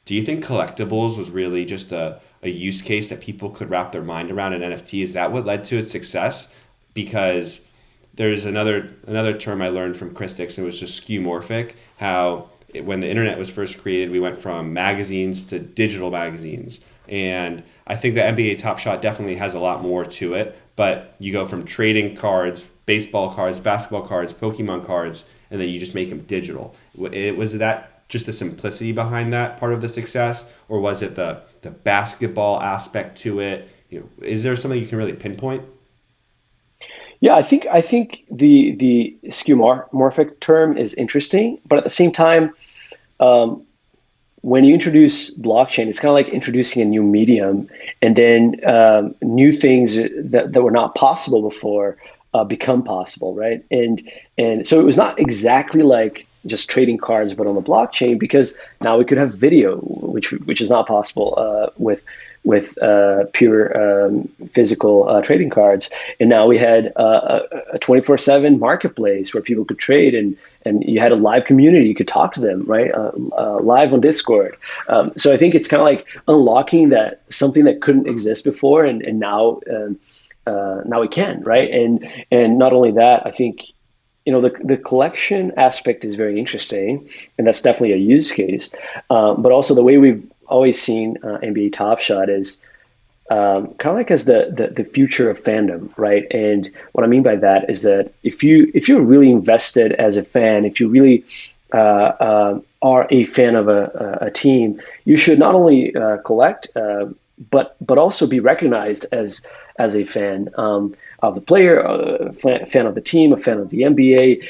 do you think collectibles was really just a use case that people could wrap their mind around in NFT? Is that what led to its success? Because there's another term I learned from Christix, and it was just skeuomorphic, how when the internet was first created, we went from magazines to digital magazines. And I think that NBA Top Shot definitely has a lot more to it, but you go from trading cards, baseball cards, basketball cards, Pokemon cards, and then you just make them digital. Was that just the simplicity behind that part of the success, or was it the basketball aspect to it? Is there something you can really pinpoint? Yeah, I think the skeuomorphic term is interesting, but at the same time, when you introduce blockchain, it's kind of like introducing a new medium, and then new things that were not possible before become possible, right? And so it was not exactly like just trading cards, but on the blockchain, because now we could have video, which is not possible with pure physical trading cards. And now we had a 24/7 marketplace where people could trade, and you had a live community. You could talk to them, right? Live on Discord. So I think it's kind of like unlocking that something that couldn't exist before, and now we can, right? And not only that, I think the collection aspect is very interesting, and that's definitely a use case. But also the way we've always seen NBA Top Shot is kind of like as the future of fandom, right? And what I mean by that is that if you're really invested as a fan, if you really are a fan of a team, you should not only collect, but also be recognized as a fan of the player, a fan of the team, a fan of the NBA,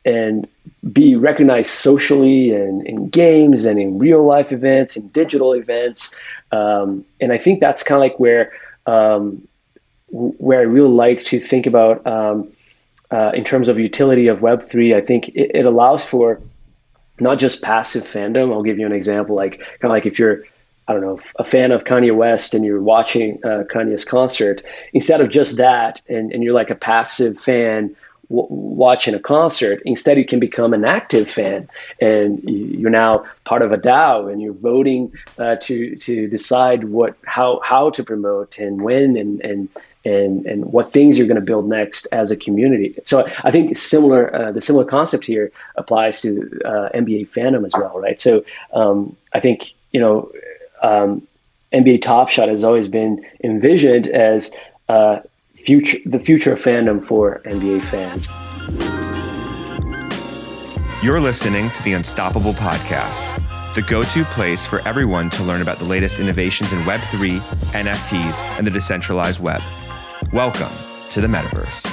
and be recognized socially and in games and in real life events and digital events. And I think that's kind of like where I really like to think about in terms of utility of Web3. I think it allows for not just passive fandom. I'll give you an example, like kind of like if you're, I don't know, a fan of Kanye West and you're watching Kanye's concert, instead of just that, and you're like a passive fan watching a concert, instead you can become an active fan, and you're now part of a DAO, and you're voting to decide how to promote and when and what things you're going to build next as a community. So I think the similar concept here applies to NBA fandom as well, right? So I think NBA Top Shot has always been envisioned as the future of fandom for NBA fans. You're listening to the Unstoppable Podcast, the go-to place for everyone to learn about the latest innovations in Web3, NFTs, and the decentralized web. Welcome to the metaverse.